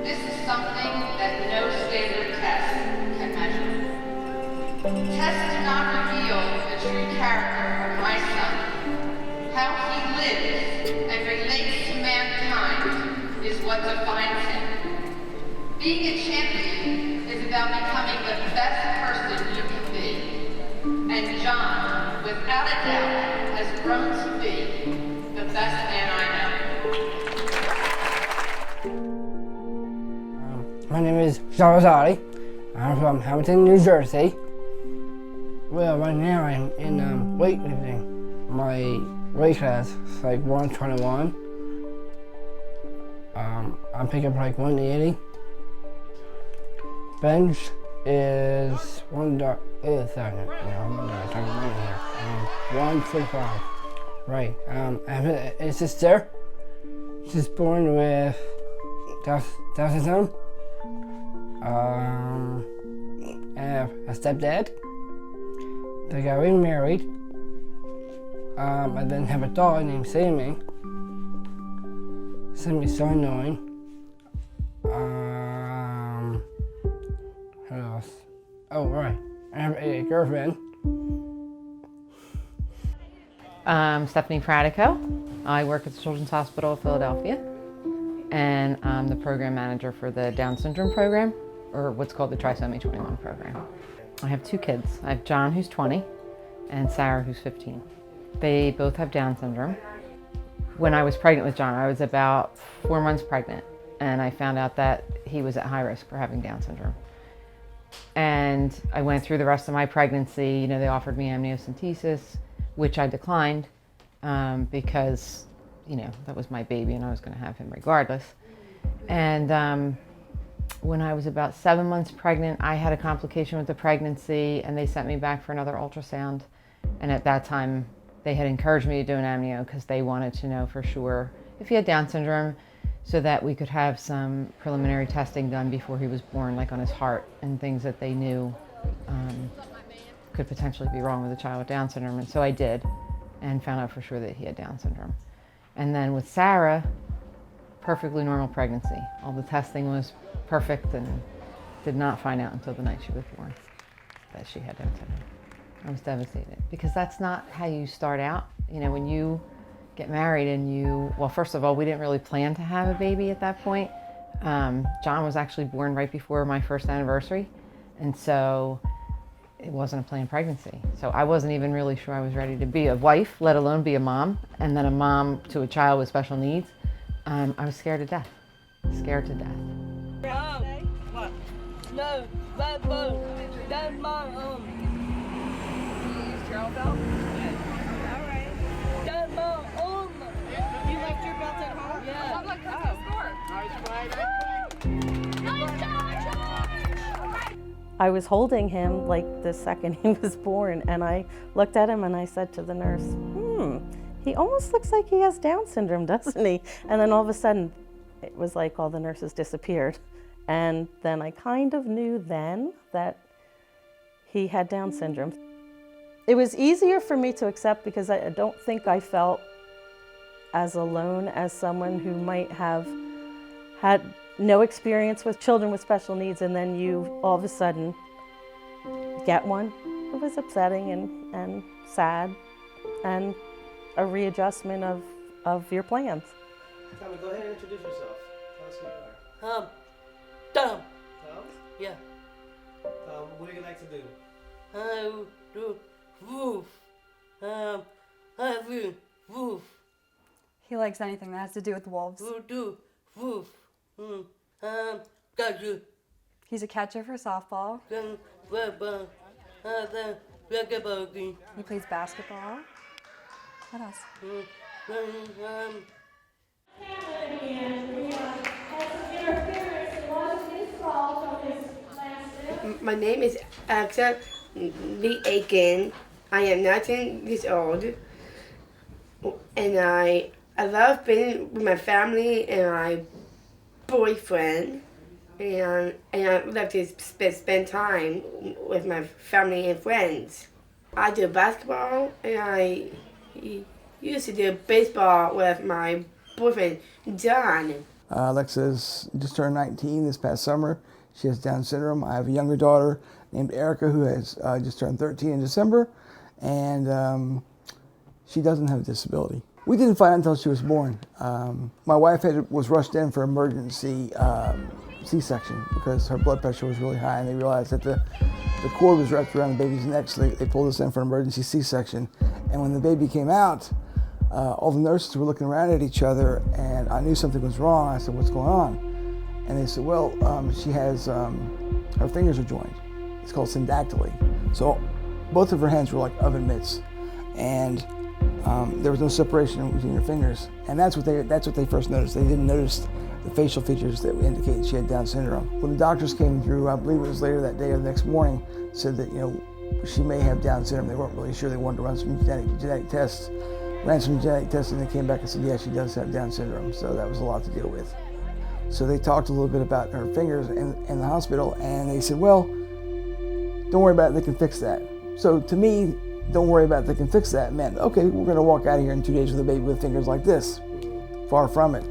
This is something that no standard test can measure. Tests do not reveal the true character of my son. How he lives and relates to mankind is what defines him. Being a champion is about becoming the best person you can be. And Jon, without a doubt, has grown to be the best man I know. My name is Jon. I'm from Hamilton, New Jersey. Well, right now I'm in weightlifting. My weight class is like 121. I'm picking up like 180. Bench is 145. Right. I have a sister. She's born with Down syndrome. I have a stepdad. They got remarried. I then have a dog named Sammy. Sammy's so annoying. What else? Oh, right. I have a girlfriend. I'm Stephanie Pratico. I work at the Children's Hospital of Philadelphia, and I'm the program manager for the Down syndrome program, or what's called the Trisomy 21 program. I have two kids. I have John, who's 20, and Sarah, who's 15. They both have Down syndrome. When I was pregnant with John, I was about 4 months pregnant, and I found out that he was at high risk for having Down syndrome. And I went through the rest of my pregnancy. You know, they offered me amniocentesis, which I declined because, you know, that was my baby and I was going to have him regardless. And when I was about 7 months pregnant, I had a complication with the pregnancy and they sent me back for another ultrasound. And at that time, they had encouraged me to do an amnio because they wanted to know for sure if he had Down syndrome so that we could have some preliminary testing done before he was born, like on his heart and things that they knew could potentially be wrong with a child with Down syndrome. And so I did and found out for sure that he had Down syndrome. And then with Sarah, perfectly normal pregnancy. All the testing was perfect and did not find out until the night she was born that she had Down syndrome. I was devastated because that's not how you start out. You know, when you get married and well, first of all, we didn't really plan to have a baby at that point. John was actually born right before my first anniversary. And so it wasn't a planned pregnancy. So I wasn't even really sure I was ready to be a wife, let alone be a mom, and then a mom to a child with special needs. I was scared to death, scared to death. What? No, that boat, that's my You use your own belt? Alright. That's my You left your belt at home? Yeah. Sounds like come to the store. I was holding him like the second he was born, and I looked at him and I said to the nurse, he almost looks like he has Down syndrome, doesn't he? And then all of a sudden, it was like all the nurses disappeared. And then I kind of knew then that he had Down syndrome. It was easier for me to accept because I don't think I felt as alone as someone who might have had no experience with children with special needs, and then you all of a sudden get one. It was upsetting and sad and a readjustment of your plans. Tommy, go ahead and introduce yourself. Tell us who you are. Tom. Tom? Yeah. Tom, what do you like to do? Do woof. Woof. He likes anything that has to do with wolves. Do woof. Got you. He's a catcher for softball. He plays basketball. What else? My name is Alexa Lee Aiken. I am 19 years old, and I love being with my family and my boyfriend, and I love to spend time with my family and friends. I do basketball, and I used to do baseball with my boyfriend Jon. Alexa's just turned 19 this past summer. She has Down syndrome. I have a younger daughter named Erica who has just turned 13 in December, and she doesn't have a disability. We didn't find out until she was born. My wife was rushed in for emergency C-section because her blood pressure was really high, and they realized that the cord was wrapped around the baby's neck, so they pulled us in for an emergency C-section. And when the baby came out, all the nurses were looking around at each other, and I knew something was wrong. I said, "What's going on?" And they said, "Well, she has, her fingers are joined. It's called syndactyly." So both of her hands were like oven mitts, and there was no separation between her fingers. And that's what they first noticed. They didn't notice the facial features that indicated she had Down syndrome. When the doctors came through, I believe it was later that day or the next morning, said that, she may have Down syndrome. They weren't really sure. They wanted to run some genetic tests. Ran some genetic tests, and they came back and said, yeah, she does have Down syndrome. So that was a lot to deal with. So they talked a little bit about her fingers in the hospital, and they said, well, don't worry about it, they can fix that. So to me, don't worry about it, they can fix that meant, okay, we're gonna walk out of here in 2 days with a baby with fingers like this. Far from it.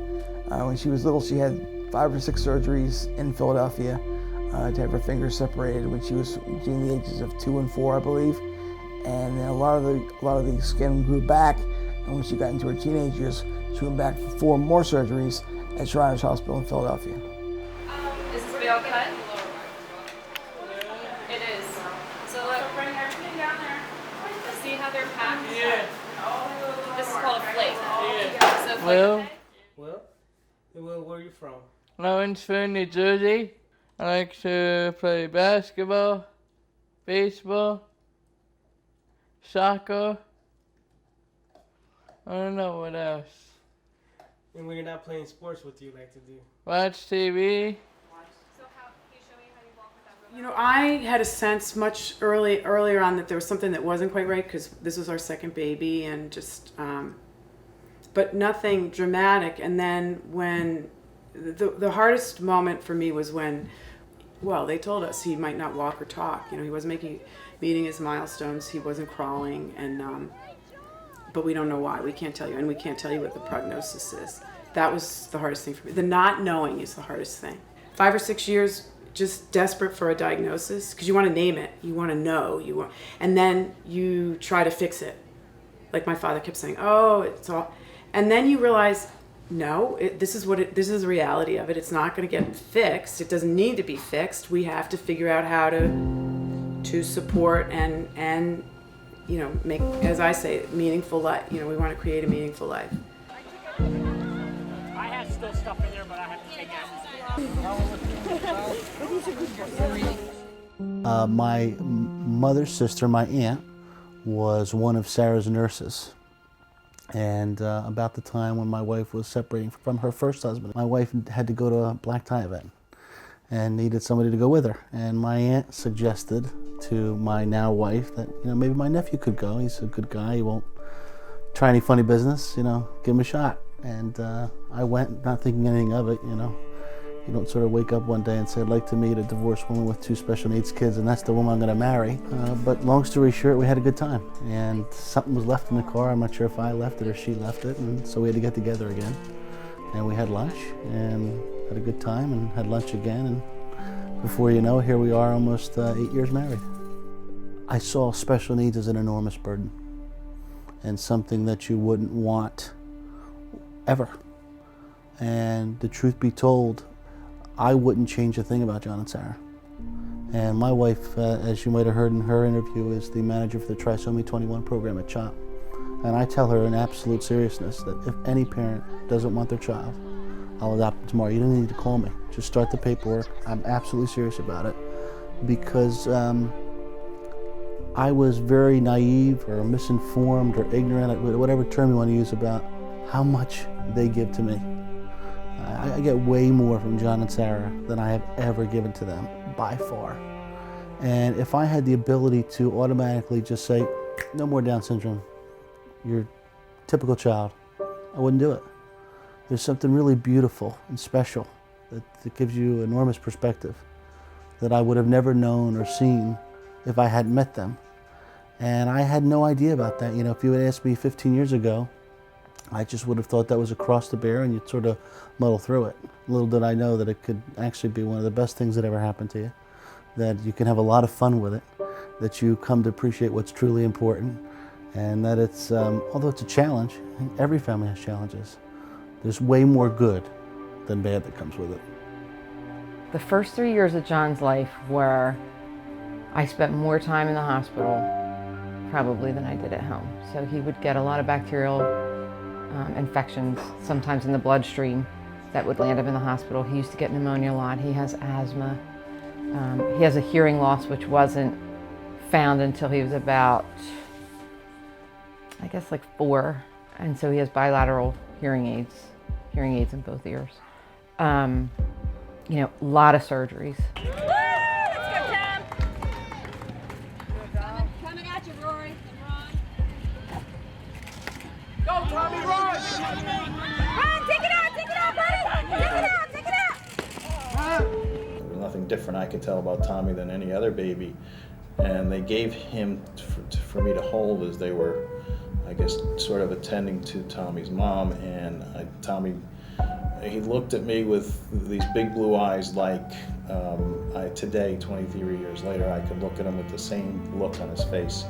When she was little, she had 5 or 6 surgeries in Philadelphia to have her fingers separated when she was between the ages of 2 and 4, I believe. And then a lot of the skin grew back, and when she got into her teenage years, she went back for 4 more surgeries at Shriners Hospital in Philadelphia. Is this veil cut? It is. So look, bring everything down there. See how they're packed? Yeah. This is called a flake. Yeah. So Well, where are you from? I'm from New Jersey. I like to play basketball, baseball, soccer. I don't know what else. And when you're not playing sports, what do you like to do? Watch TV. I had a sense much earlier on that there was something that wasn't quite right because this was our second baby, and just, but nothing dramatic. And then when the hardest moment for me was when, they told us he might not walk or talk. He wasn't meeting his milestones. He wasn't crawling, and but we don't know why. We can't tell you, and we can't tell you what the prognosis is. That was the hardest thing for me. The not knowing is the hardest thing. 5 or 6 years, just desperate for a diagnosis because you want to name it, you want to know, and then you try to fix it. Like my father kept saying, "Oh, it's all," and then you realize, no, this is the reality of it. It's not going to get fixed. It doesn't need to be fixed. We have to figure out how to support and make, as I say, meaningful life. We want to create a meaningful life. I have still stuff in there, but I have to take it. My mother's sister, my aunt, was one of Sarah's nurses. And about the time when my wife was separating from her first husband, my wife had to go to a black tie event and needed somebody to go with her. And my aunt suggested to my now wife that, maybe my nephew could go. He's a good guy. He won't try any funny business, give him a shot. And I went, not thinking anything of it, You don't sort of wake up one day and say, I'd like to meet a divorced woman with 2 special needs kids, and that's the woman I'm going to marry. But long story short, we had a good time. And something was left in the car. I'm not sure if I left it or she left it. And so we had to get together again. And we had lunch and had a good time and had lunch again. And before you know, here we are almost 8 years married. I saw special needs as an enormous burden and something that you wouldn't want ever. And the truth be told, I wouldn't change a thing about Jon and Sarah. And my wife, as you might have heard in her interview, is the manager for the Trisomy 21 program at CHOP. And I tell her in absolute seriousness that if any parent doesn't want their child, I'll adopt them tomorrow. You don't need to call me. Just start the paperwork. I'm absolutely serious about it. Because I was very naive or misinformed or ignorant, whatever term you want to use, about how much they give to me. I get way more from Jon and Sarah than I have ever given to them, by far. And if I had the ability to automatically just say, no more Down syndrome, you're a typical child, I wouldn't do it. There's something really beautiful and special that gives you enormous perspective that I would have never known or seen if I hadn't met them. And I had no idea about that. If you had asked me 15 years ago I just would have thought that was a cross to bear and you'd sort of muddle through it. Little did I know that it could actually be one of the best things that ever happened to you, that you can have a lot of fun with it, that you come to appreciate what's truly important, and that it's, although it's a challenge, and every family has challenges, there's way more good than bad that comes with it. The first 3 years of John's life were, I spent more time in the hospital probably than I did at home. So he would get a lot of bacterial infections, sometimes in the bloodstream, that would land him in the hospital. He used to get pneumonia a lot. He has asthma. He has a hearing loss which wasn't found until he was about, I guess, like 4. And so he has bilateral hearing aids in both ears. You know, a lot of surgeries. Coming at you, Rory. Go, Tommy, run! Run, take it out, buddy! Take it out! There was nothing different I could tell about Tommy than any other baby. And they gave him for me to hold as they were, I guess, sort of attending to Tommy's mom. And Tommy, he looked at me with these big blue eyes like today, 23 years later, I could look at him with the same look on his face.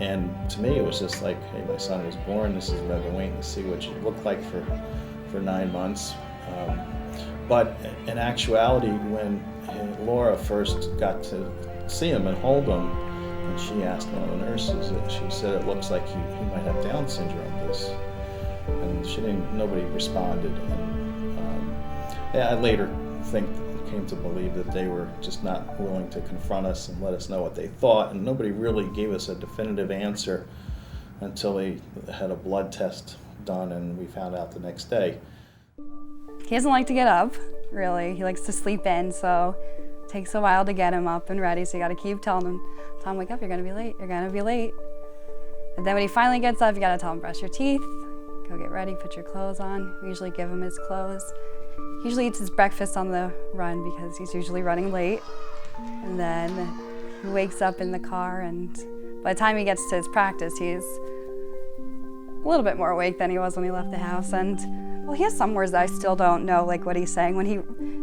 And to me, it was just like, hey, my son was born. This is what I've been waiting to see what it looked like for 9 months. But in actuality, when Laura first got to see him and hold him, and she asked one of the nurses, she said it looks like he might have Down syndrome. And nobody responded. And I later came to believe that they were just not willing to confront us and let us know what they thought, and nobody really gave us a definitive answer until they had a blood test done, and we found out the next day. He doesn't like to get up, really. He likes to sleep in, so it takes a while to get him up and ready, so you gotta keep telling him, Tom, wake up, you're gonna be late, you're gonna be late. And then when he finally gets up, you gotta tell him, brush your teeth, go get ready, put your clothes on. We usually give him his clothes. He usually eats his breakfast on the run because he's usually running late. And then he wakes up in the car, and by the time he gets to his practice, he's a little bit more awake than he was when he left the house. And well, he has some words that I still don't know, like what he's saying.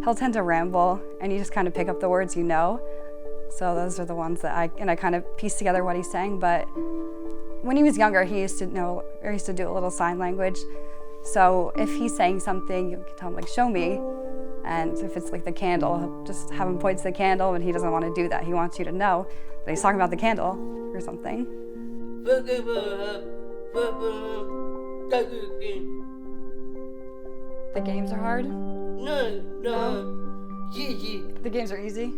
He'll tend to ramble, and you just kind of pick up the words you know. So those are the ones that I kind of piece together what he's saying. But when he was younger, he used to do a little sign language. So if he's saying something, you can tell him, like, show me. And if it's like the candle, just have him point to the candle, and he doesn't want to do that. He wants you to know that he's talking about the candle or something. The games are hard? No. Easy. The games are easy?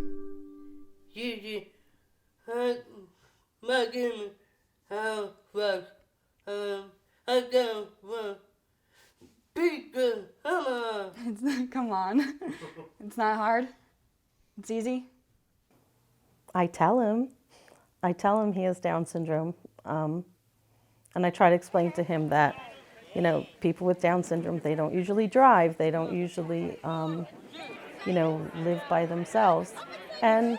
Easy. My game, how fast, I go, people, come on. Come on. It's not hard? It's easy? I tell him he has Down syndrome. And I try to explain to him that, you know, people with Down syndrome, they don't usually drive. They don't usually, you know, live by themselves. And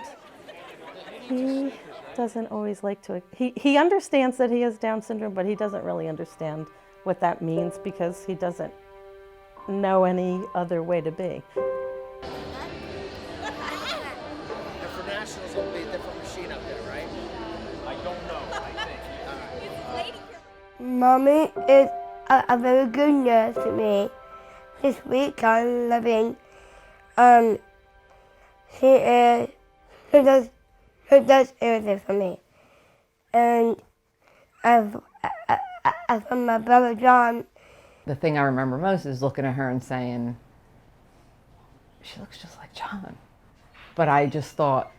he doesn't always like to, he understands that he has Down syndrome, but he doesn't really understand what that means because he doesn't know any other way to be. And for nationals, it'll be a different machine up there, right? I don't know, I think. Mommy is a very good nurse to me. She's sweet, kind, loving. She does everything for me. And as for my brother John. The thing I remember most is looking at her and saying, she looks just like John. But I just thought,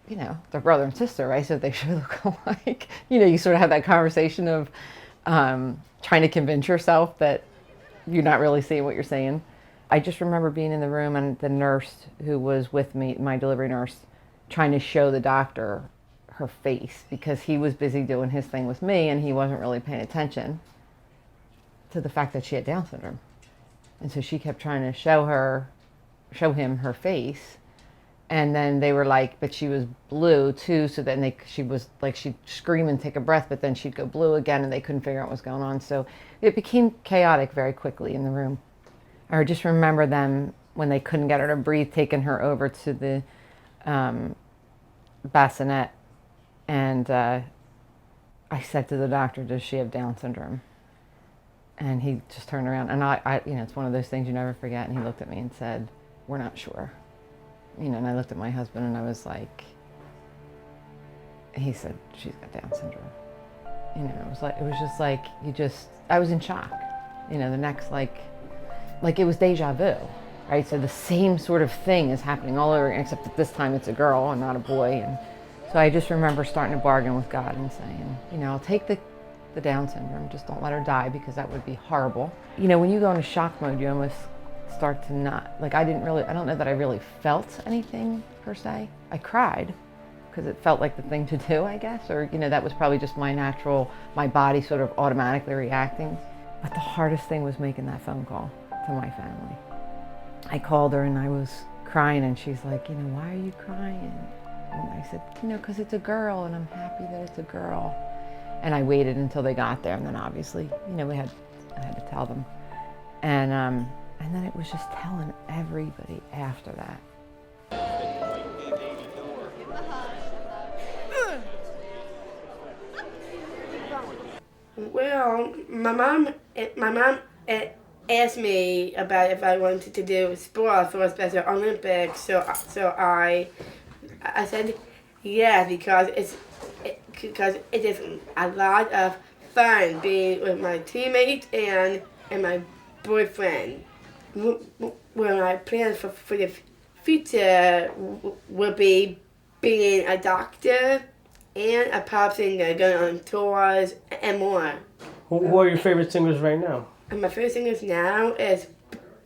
you know, they're brother and sister, right? So they should look alike. You know, you sort of have that conversation of trying to convince yourself that you're not really seeing what you're saying. I just remember being in the room and the nurse who was with me, my delivery nurse, trying to show the doctor her face because he was busy doing his thing with me and he wasn't really paying attention to the fact that she had Down syndrome. And so she kept trying to show him her face. And then they were like, but she was blue too, so then she was like, she'd scream and take a breath, but then she'd go blue again, and they couldn't figure out what was going on. So it became chaotic very quickly in the room. I just remember them, when they couldn't get her to breathe, taking her over to the bassinet, and I said to the doctor, does she have Down syndrome? And he just turned around, and I it's one of those things you never forget, and he looked at me and said, we're not sure. And I looked at my husband and I was like, he said, she's got Down syndrome. It was just like, I was in shock. The next, like it was deja vu, right? So the same sort of thing is happening all over, except that this time it's a girl and not a boy. And so I just remember starting to bargain with God and saying, I'll take the Down syndrome, just don't let her die, because that would be horrible. When you go into shock mode, you almost start to not, I don't know that I really felt anything per se. I cried because it felt like the thing to do, I guess, or that was probably just my body sort of automatically reacting. But the hardest thing was making that phone call to my family. I called her and I was crying, and she's like, why are you crying? And I said, because it's a girl and I'm happy that it's a girl. And I waited until they got there, and then obviously, I had to tell them. And then it was just telling everybody after that. Well, my mom asked me about if I wanted to do sport for a Special Olympics, so I said yeah, because it is a lot of fun being with my teammates and my boyfriend. Well, my plans for the future will be being a doctor and a pop singer, going on tours and more. Who are your favorite singers right now? And my favorite singers now is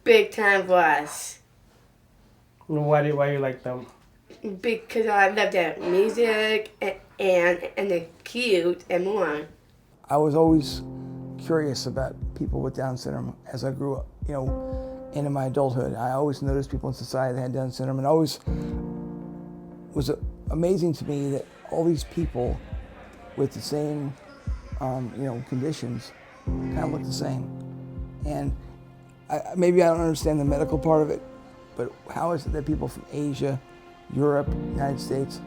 Big Time Rush. Why do you like them? Because I love their music and they're cute and more. I was always curious about people with Down syndrome as I grew up, into my adulthood. I always noticed people in society that had Down syndrome, and always was amazing to me that all these people with the same, conditions kind of look the same. And maybe I don't understand the medical part of it, but how is it that people from Asia, Europe, United States,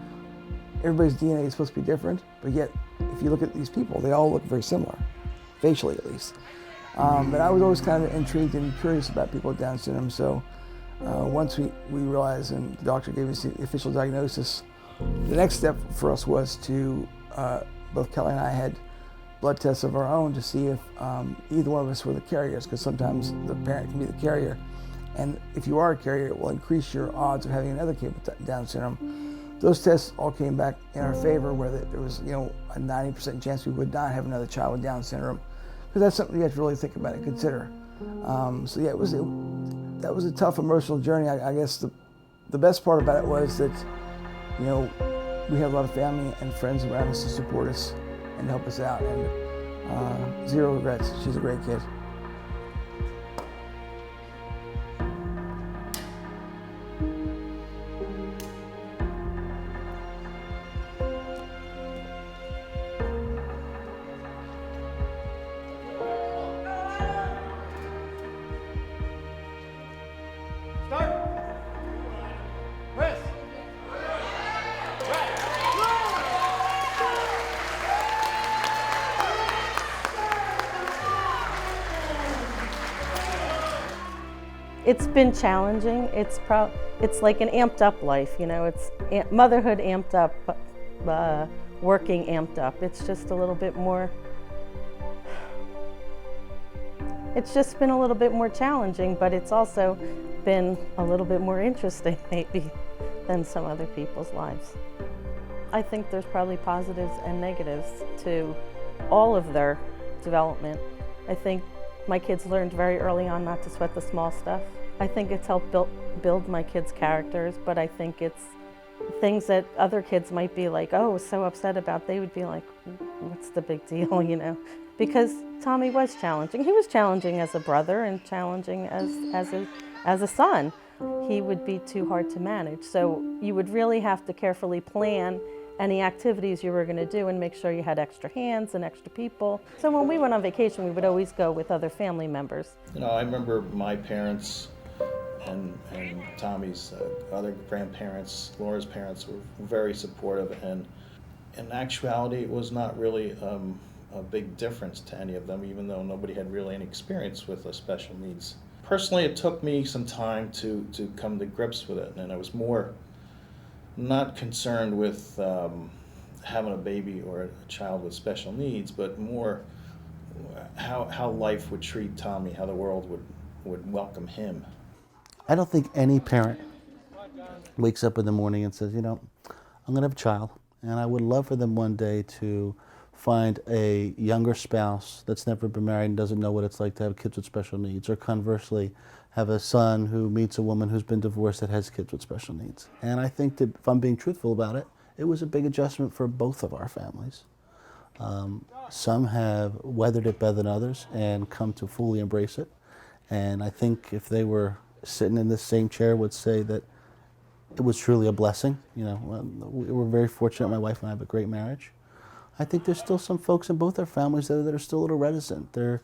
everybody's DNA is supposed to be different, but yet if you look at these people, they all look very similar, facially at least. But I was always kind of intrigued and curious about people with Down syndrome, so once we realized and the doctor gave us the official diagnosis, the next step for us was to, both Kelly and I had blood tests of our own to see if either one of us were the carriers, because sometimes the parent can be the carrier. And if you are a carrier, it will increase your odds of having another kid with Down syndrome. Those tests all came back in our favor, where there was, a 90% chance we would not have another child with Down syndrome, because that's something you have to really think about and consider. So yeah, that was a tough emotional journey. I guess the best part about it was that, we have a lot of family and friends around us to support us and help us out, and zero regrets. She's a great kid. It's been challenging. It's like an amped up life, It's motherhood amped up, working amped up. It's just a little bit more. It's just been a little bit more challenging, but it's also been a little bit more interesting, maybe, than some other people's lives. I think there's probably positives and negatives to all of their development. I think my kids learned very early on not to sweat the small stuff. I think it's helped build my kids' characters, but I think it's things that other kids might be like, oh, so upset about, they would be like, what's the big deal, Because Tommy was challenging. He was challenging as a brother and challenging as a son. he would be too hard to manage. So you would really have to carefully plan any activities you were going to do and make sure you had extra hands and extra people. So when we went on vacation, we would always go with other family members. You know, I remember my parents and Tommy's other grandparents, Laura's parents, were very supportive, and in actuality it was not really a big difference to any of them, even though nobody had really any experience with special needs. Personally, it took me some time to come to grips with it, and I was more not concerned with having a baby or a child with special needs, but more how life would treat Tommy, how the world would welcome him. I don't think any parent wakes up in the morning and says, you know, I'm going to have a child, and I would love for them one day to find a younger spouse that's never been married and doesn't know what it's like to have kids with special needs, or conversely, have a son who meets a woman who's been divorced that has kids with special needs. And I think that, if I'm being truthful about it, it was a big adjustment for both of our families. Some have weathered it better than others and come to fully embrace it. And I think if they were sitting in this same chair, would say that it was truly a blessing. You know, we're very fortunate. My wife and I have a great marriage. I think there's still some folks in both our families that are still a little reticent. They're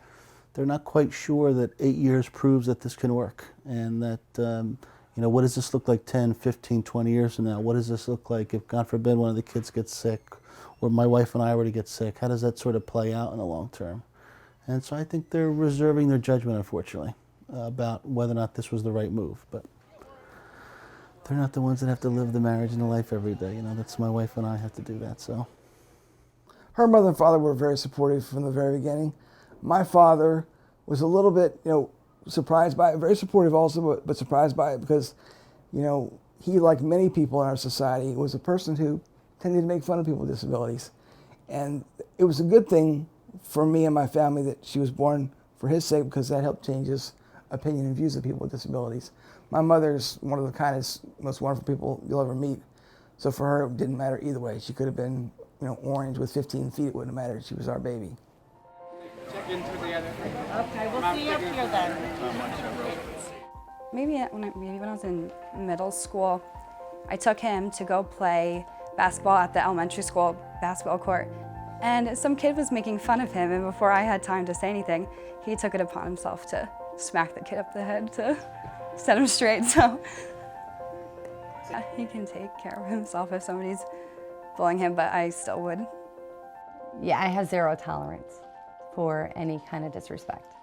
not quite sure that 8 years proves that this can work, and that, you know, what does this look like 10, 15, 20 years from now? What does this look like if, God forbid, one of the kids gets sick, or my wife and I were to get sick? How does that sort of play out in the long term? And so I think they're reserving their judgment, unfortunately, about whether or not this was the right move. But they're not the ones that have to live the marriage and the life every day. You know, that's my wife and I have to do that, so. Her mother and father were very supportive from the very beginning. My father was a little bit, you know, surprised by it, very supportive also, but surprised by it because, you know, he, like many people in our society, was a person who tended to make fun of people with disabilities. And it was a good thing for me and my family that she was born for his sake, because that helped change his opinion and views of people with disabilities. My mother's one of the kindest, most wonderful people you'll ever meet. So for her, it didn't matter either way. She could have been, you know, orange with 15 feet. It wouldn't have mattered. She was our baby. Check into the other. Okay, we'll see you up here then. Maybe when I was in middle school, I took him to go play basketball at the elementary school basketball court. And some kid was making fun of him, and before I had time to say anything, he took it upon himself to smack the kid up the head to set him straight. So yeah, he can take care of himself if somebody's bullying him, but I still would. Yeah, I have zero tolerance for any kind of disrespect.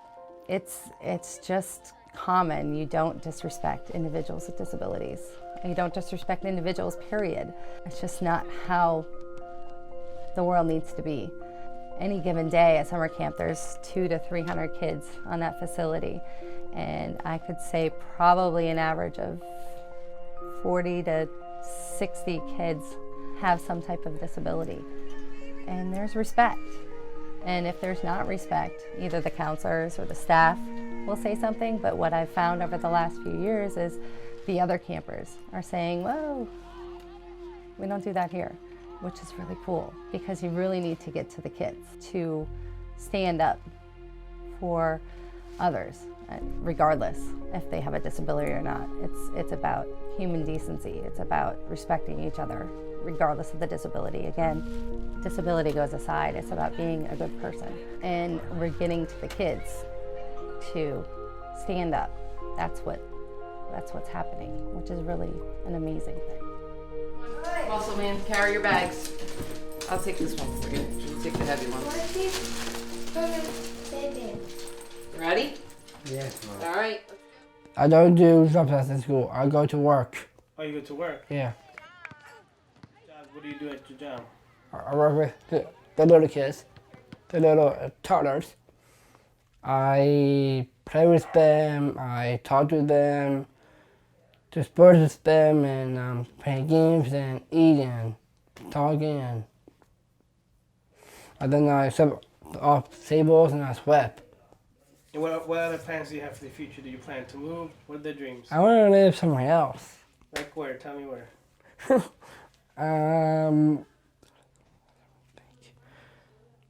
It's just common. You don't disrespect individuals with disabilities. You don't disrespect individuals, period. It's just not how the world needs to be. Any given day at summer camp, there's 200 to 300 kids on that facility. And I could say probably an average of 40 to 60 kids have some type of disability. And there's respect. And if there's not respect, either the counselors or the staff will say something, but what I've found over the last few years is the other campers are saying, whoa, we don't do that here, which is really cool, because you really need to get to the kids to stand up for others, regardless if they have a disability or not. It's about human decency. It's about respecting each other, regardless of the disability. Again, disability goes aside. It's about being a good person. And we're getting to the kids to stand up. That's what's happening, which is really an amazing thing. Muscle man, carry your bags. I'll take this one for you. You take the heavy one. Ready? Yes, Mom. All right. I don't do substance in school. I go to work. Oh, you go to work? Yeah. What do you do at your job? I work with the little kids, the little toddlers. I play with them, I talk to them, do sports with them, and play games and eat and talking. And then I set off tables and I sweep. And what other plans do you have for the future? Do you plan to move? What are the dreams? I want to live somewhere else. Like where? Tell me where.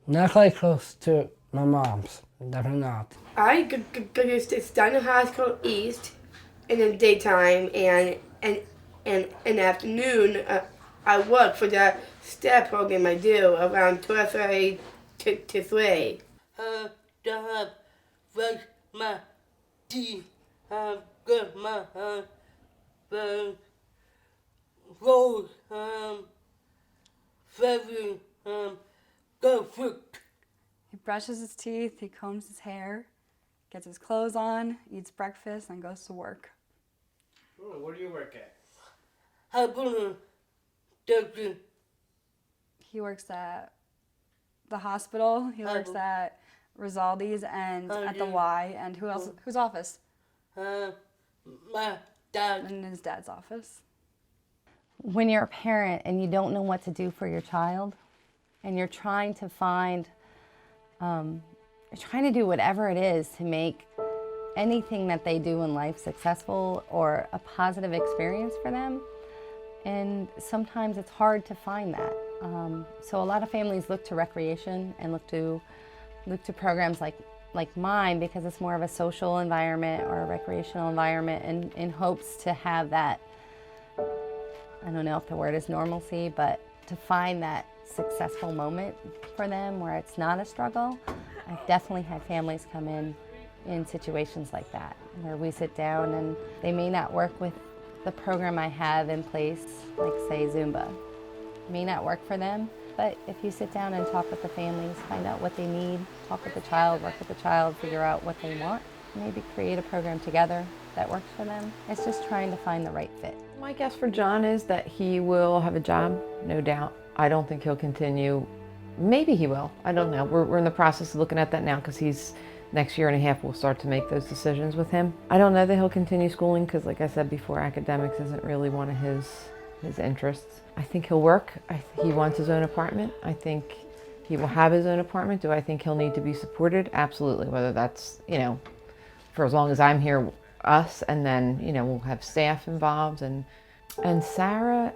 Not quite close to my mom's. Definitely not. I go to Steiner High School East, in the daytime, and in the afternoon, I work for the STEP program I do around 12:30 to 3. Brush my teeth, get my rolls, feathers, go fruit. He brushes his teeth, he combs his hair, gets his clothes on, eats breakfast, and goes to work. Oh, where do you work at? He works at the hospital, he works at Rizaldi's and at the Y, and who else? Whose office? My dad. In his dad's office. When you're a parent and you don't know what to do for your child, and you're trying to find, you're trying to do whatever it is to make anything that they do in life successful or a positive experience for them, and sometimes it's hard to find that. So a lot of families look to recreation and look to programs like mine, because it's more of a social environment or a recreational environment, in hopes to have that, I don't know if the word is normalcy, but to find that successful moment for them where it's not a struggle. I've definitely had families come in situations like that, where we sit down and they may not work with the program I have in place, like say Zumba. It may not work for them, but if you sit down and talk with the families, find out what they need, talk with the child, work with the child, figure out what they want, maybe create a program together that works for them. It's just trying to find the right fit. My guess for Jon is that he will have a job, no doubt. I don't think he'll continue. Maybe he will, I don't know. We're in the process of looking at that now, because next year and a half we'll start to make those decisions with him. I don't know that he'll continue schooling, because like I said before, academics isn't really one of his interests. I think he'll work. He wants his own apartment. I think he will have his own apartment. Do I think he'll need to be supported? Absolutely. Whether that's, for as long as I'm here, us, and then, we'll have staff involved. And Sarah,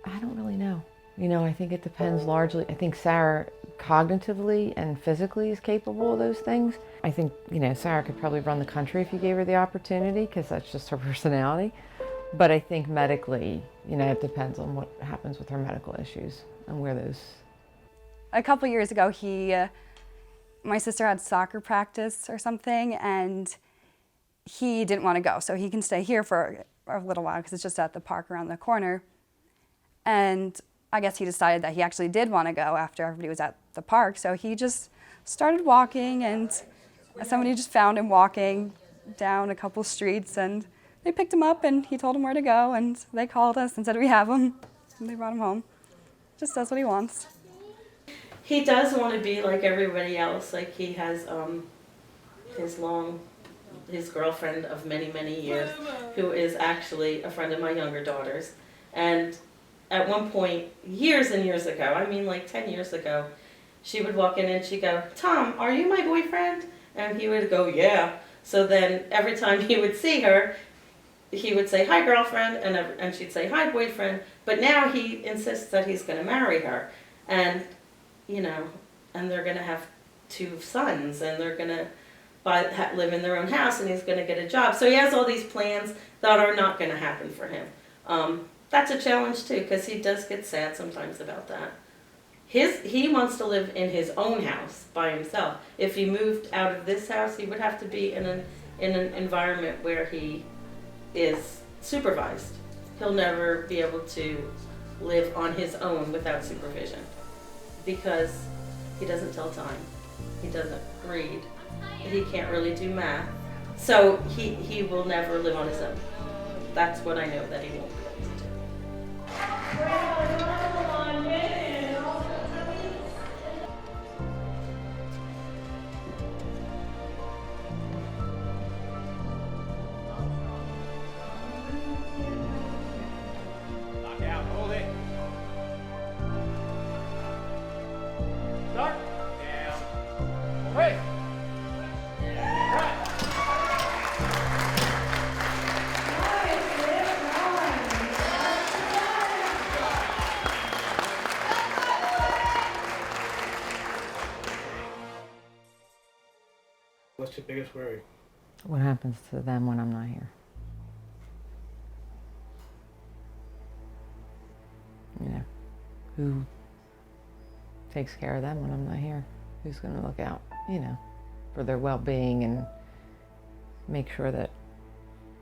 I don't really know. I think it depends largely. I think Sarah cognitively and physically is capable of those things. I think, Sarah could probably run the country if you gave her the opportunity, because that's just her personality. But I think medically, it depends on what happens with her medical issues and where those... A couple years ago, my sister had soccer practice or something, and he didn't want to go. So he can stay here for a little while, because it's just at the park around the corner. And I guess he decided that he actually did want to go after everybody was at the park. So he just started walking, and somebody just found him walking down a couple streets, and they picked him up, and he told them where to go, and they called us and said, we have him, and they brought him home. Just does what he wants. He does want to be like everybody else. Like, he has his girlfriend of many, many years, who is actually a friend of my younger daughter's. And at one point, years and years ago, I mean like 10 years ago, she would walk in and she'd go, Tom, are you my boyfriend? And he would go, yeah. So then every time he would see her, he would say, hi, girlfriend, and she'd say, hi, boyfriend. But now he insists that he's going to marry her. And, and they're going to have 2 sons, and they're going to live in their own house, and he's going to get a job. So he has all these plans that are not going to happen for him. That's a challenge, too, because he does get sad sometimes about that. He wants to live in his own house by himself. If he moved out of this house, he would have to be in an environment where he is supervised. He'll never be able to live on his own without supervision, because he doesn't tell time, he doesn't read, he can't really do math, so he will never live on his own. That's what I know that he won't be able to do. Start. Down. Wait. What's your biggest worry? What happens to them when I'm not here? who takes care of them when I'm not here? Who's going to look out, you know, for their well-being and make sure that,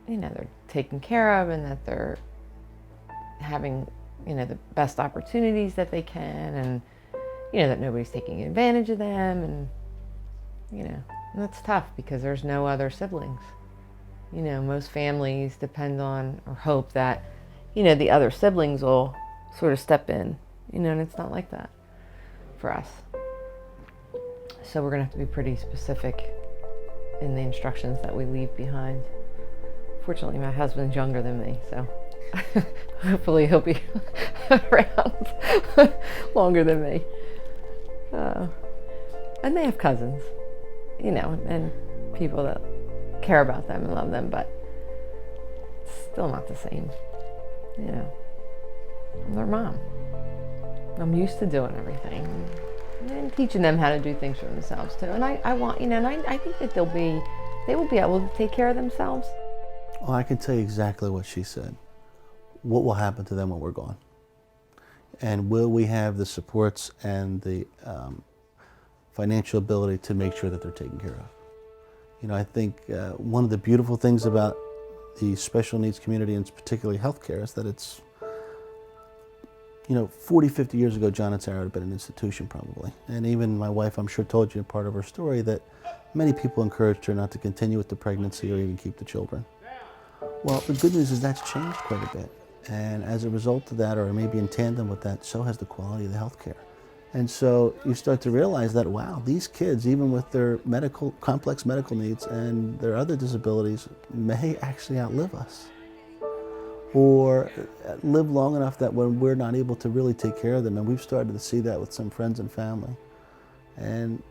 you know, they're taken care of and that they're having, you know, the best opportunities that they can, and, you know, that nobody's taking advantage of them, and, you know, and that's tough because there's no other siblings. You know, most families depend on or hope that, you know, the other siblings will sort of step in, you know, and it's not like that for us. So we're gonna have to be pretty specific in the instructions that we leave behind. Fortunately, my husband's younger than me, so hopefully he'll be around longer than me. And they have cousins, you know, and people that care about them and love them, but it's still not the same, you know. I'm their mom. I'm used to doing everything and teaching them how to do things for themselves too. And I want, you know, and I think that they will be able to take care of themselves. Well, I can tell you exactly what she said. What will happen to them when we're gone? And will we have the supports and the financial ability to make sure that they're taken care of? You know, I think one of the beautiful things about the special needs community, and particularly healthcare, is that it's, you know, 40, 50 years ago, Jon and Sarah would have been an institution probably. And even my wife, I'm sure, told you in part of her story that many people encouraged her not to continue with the pregnancy or even keep the children. Well, the good news is that's changed quite a bit. And as a result of that, or maybe in tandem with that, so has the quality of the healthcare. And so you start to realize that, wow, these kids, even with their complex medical needs and their other disabilities, may actually outlive us. Or live long enough that when we're not able to really take care of them, and we've started to see that with some friends and family. And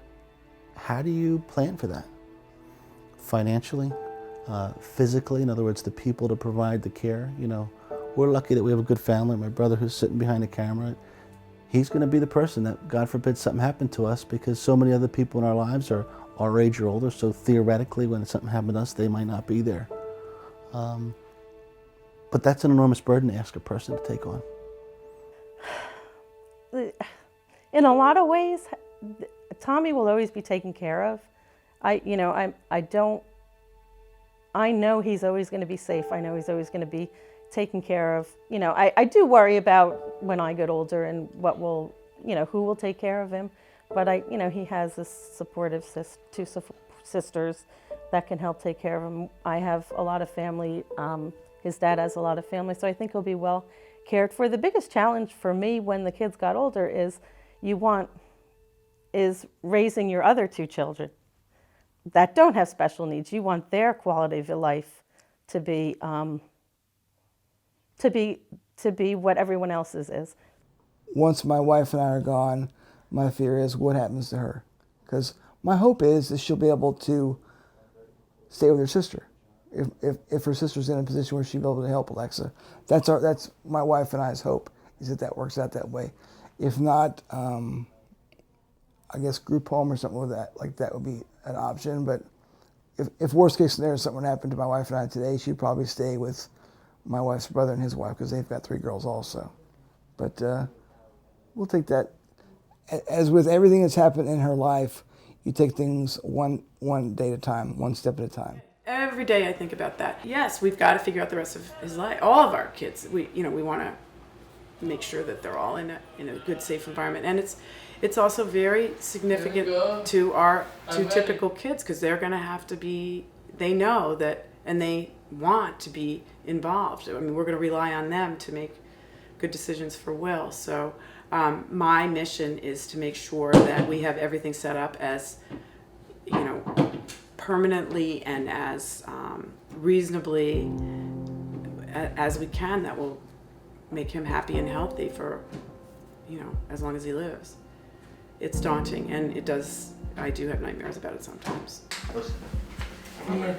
how do you plan for that? Financially, physically, in other words, the people to provide the care. You know, we're lucky that we have a good family. My brother, who's sitting behind the camera, he's going to be the person that, God forbid, something happened to us, because so many other people in our lives are our age or older, so theoretically when something happened to us, they might not be there. But that's an enormous burden to ask a person to take on. In a lot of ways, Tommy will always be taken care of. I know he's always going to be safe. I know he's always going to be taken care of. You know, I do worry about when I get older and what will, you know, who will take care of him. But he has this supportive two sisters that can help take care of him. I have a lot of family. His dad has a lot of family, so I think he'll be well cared for. The biggest challenge for me when the kids got older is raising your other two children that don't have special needs. You want their quality of life to be what everyone else's is. Once my wife and I are gone, my fear is what happens to her. Because my hope is that she'll be able to stay with her sister. If her sister's in a position where she'll be able to help Alexa. That's my wife and I's hope, is that works out that way. If not, I guess group home or something like that would be an option. But if worst case scenario, something happened to my wife and I today, she'd probably stay with my wife's brother and his wife, because they've got 3 girls also. But we'll take that. As with everything that's happened in her life, you take things one day at a time, one step at a time. Every day I think about that. Yes, we've got to figure out the rest of his life. All of our kids, we want to make sure that they're all in a good, safe environment. And it's also very significant to our two typical kids, because they're going to have to be, they know that, and they want to be involved. I mean, we're going to rely on them to make good decisions for Will. So my mission is to make sure that we have everything set up as, you know, permanently and as reasonably as we can, that will make him happy and healthy for, you know, as long as he lives. It's daunting, and I do have nightmares about it sometimes. Listen. Yeah.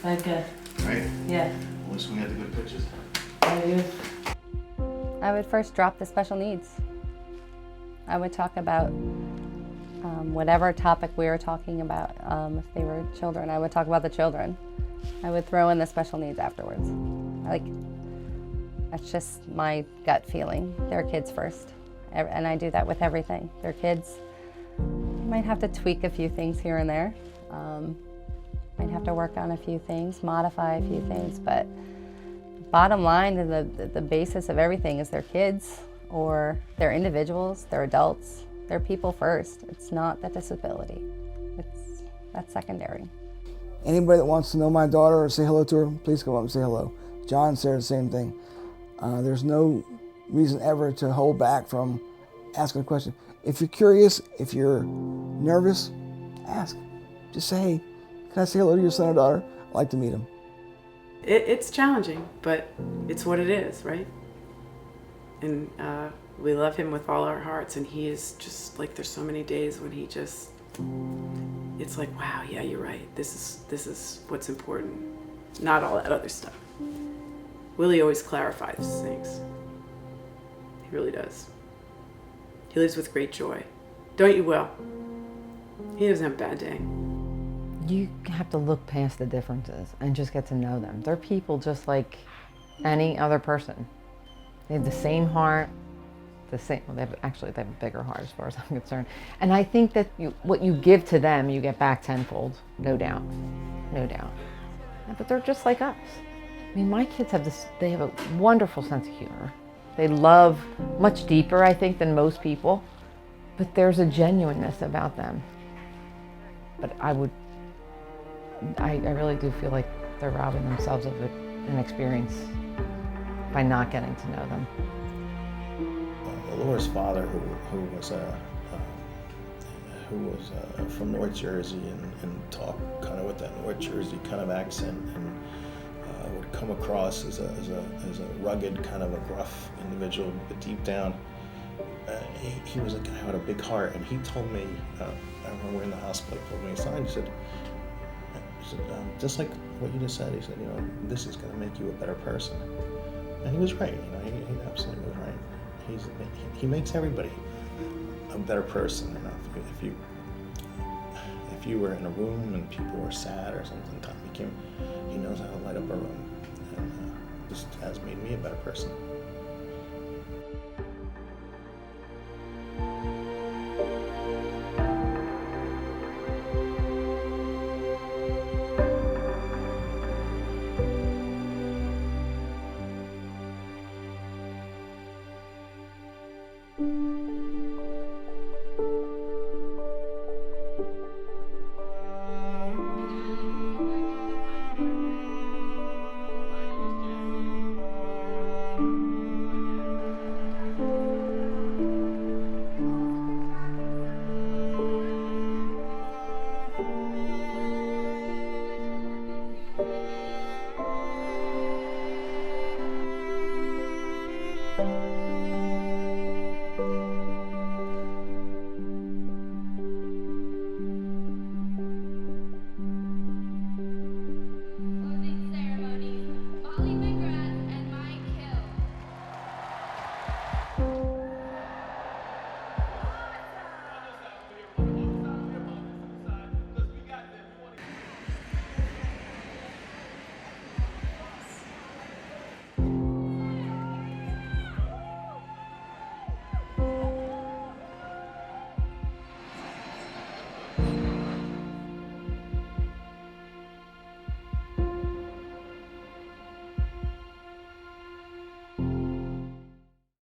Okay. Right? Yeah. At least we had the good pictures. I would first drop the special needs. I would talk about whatever topic we were talking about. If they were children, I would talk about the children. I would throw in the special needs afterwards. That's just my gut feeling. They're kids first. And I do that with everything. They're kids. You might have to tweak a few things here and there. Might have to work on a few things, modify a few things, but bottom line and the basis of everything is they're kids, or they're individuals, they're adults, they're people first. It's not the disability. That's secondary. Anybody that wants to know my daughter or say hello to her, please come up and say hello. John said the same thing. There's no reason ever to hold back from asking a question. If you're curious, if you're nervous, ask. Just say, hey, can I say hello to your son or daughter? I'd like to meet him. It's challenging, but it's what it is, right? And we love him with all our hearts, and he is just like, there's so many days when he just, it's like, wow, yeah, you're right. This is what's important, not all that other stuff. Willie always clarifies things. He really does. He lives with great joy. Don't you, Will? He doesn't have a bad day. You have to look past the differences and just get to know them. They're people just like any other person. They have the same heart, well, they have a bigger heart as far as I'm concerned. And I think that what you give to them, you get back tenfold, no doubt, no doubt. But they're just like us. I mean, my kids they have a wonderful sense of humor. They love much deeper, I think, than most people, but there's a genuineness about them. But I really do feel like they're robbing themselves of an experience by not getting to know them. Laura's father, who was from North Jersey and talked kind of with that North Jersey kind of accent, and would come across as a rugged, kind of a gruff individual, but deep down, he was a guy who had a big heart. And he told me, I remember we were in the hospital, he told me aside, he said, just like what you just said, he said, this is going to make you a better person. And he was right, he absolutely was right. He makes everybody a better person. If you were in a room and people were sad or something, he knows how to light up a room, and just has made me a better person.